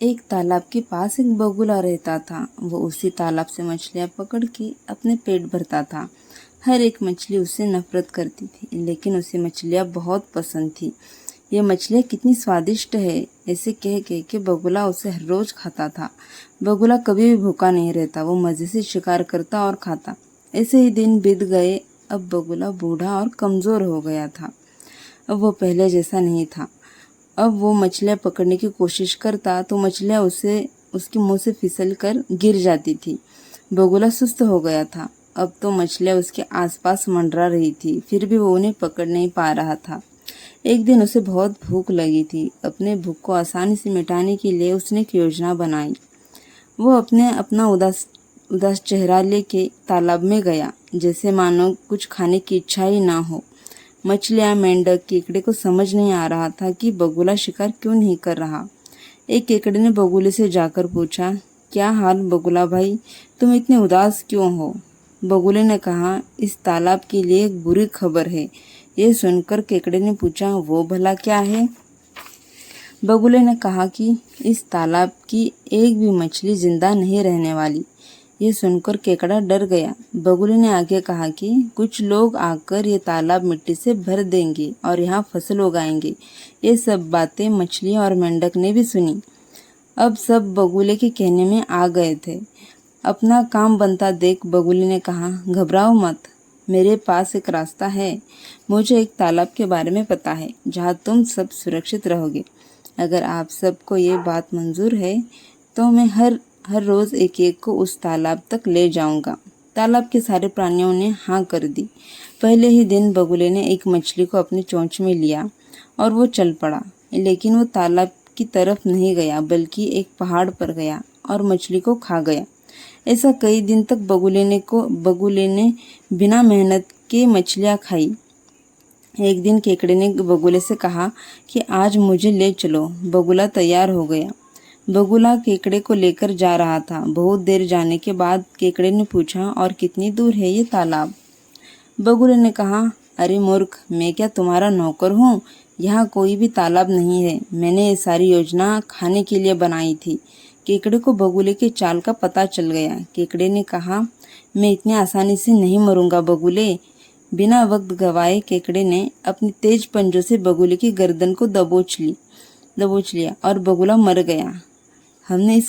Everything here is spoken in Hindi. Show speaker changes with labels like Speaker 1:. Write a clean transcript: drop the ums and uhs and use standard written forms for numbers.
Speaker 1: एक तालाब के पास एक बगुला रहता था। वो उसी तालाब से मछलियाँ पकड़ के अपने पेट भरता था। हर एक मछली उससे नफरत करती थी, लेकिन उसे मछलियाँ बहुत पसंद थी। ये मछलियाँ कितनी स्वादिष्ट है, ऐसे कह कह के बगुला उसे हर रोज खाता था। बगुला कभी भी भूखा नहीं रहता, वो मजे से शिकार करता और खाता। ऐसे ही दिन बीत गए। अब बगुला बूढ़ा और कमजोर हो गया था। अब वो पहले जैसा नहीं था। अब वो मछलियाँ पकड़ने की कोशिश करता तो मछलियाँ उसके मुंह से फिसल कर गिर जाती थी। बगुला सुस्त हो गया था। अब तो मछलियाँ उसके आसपास मंडरा रही थी, फिर भी वो उन्हें पकड़ नहीं पा रहा था। एक दिन उसे बहुत भूख लगी थी। अपने भूख को आसानी से मिटाने के लिए उसने एक योजना बनाई। वो अपना उदास उदास चेहरा लेके तालाब में गया, जैसे मानो कुछ खाने की इच्छा ही ना हो। मछलियाँ, मेंढक, केकड़े को समझ नहीं आ रहा था कि बगुला शिकार क्यों नहीं कर रहा। एक केकड़े ने बगुले से जाकर पूछा, क्या हाल बगुला भाई, तुम इतने उदास क्यों हो? बगुले ने कहा, इस तालाब के लिए एक बुरी खबर है। ये सुनकर केकड़े ने पूछा, वो भला क्या है? बगुले ने कहा कि इस तालाब की एक भी मछली जिंदा नहीं रहने वाली। ये सुनकर केकड़ा डर गया। बगुले ने आगे कहा कि कुछ लोग आकर ये तालाब मिट्टी से भर देंगे और यहाँ फसल उगाएंगे। ये सब बातें मछलियाँ और मेंढक ने भी सुनी। अब सब बगुले के कहने में आ गए थे। अपना काम बनता देख बगुले ने कहा, घबराओ मत, मेरे पास एक रास्ता है। मुझे एक तालाब के बारे में पता है जहाँ तुम सब सुरक्षित रहोगे। अगर आप सबको ये बात मंजूर है तो मैं हर हर रोज एक एक को उस तालाब तक ले जाऊंगा। तालाब के सारे प्राणियों ने हाँ कर दी। पहले ही दिन बगुले ने एक मछली को अपनी चोंच में लिया और वो चल पड़ा। लेकिन वो तालाब की तरफ नहीं गया, बल्कि एक पहाड़ पर गया और मछली को खा गया। ऐसा कई दिन तक बगुले ने बिना मेहनत के मछलियाँ खाई। एक दिन केकड़े ने बगुले से कहा कि आज मुझे ले चलो। बगुला तैयार हो गया। बगुला केकड़े को लेकर जा रहा था। बहुत देर जाने के बाद केकड़े ने पूछा, और कितनी दूर है ये तालाब? बगुले ने कहा, अरे मूर्ख, मैं क्या तुम्हारा नौकर हूँ? यहाँ कोई भी तालाब नहीं है। मैंने ये सारी योजना खाने के लिए बनाई थी। केकड़े को बगुले के चाल का पता चल गया। केकड़े ने कहा, मैं इतनी आसानी से नहीं मरूंगा बगुले। बिना वक्त गवाए केकड़े ने अपने तेज पंजों से बगुले की गर्दन को दबोच लिया और बगुला मर गया। हमने इस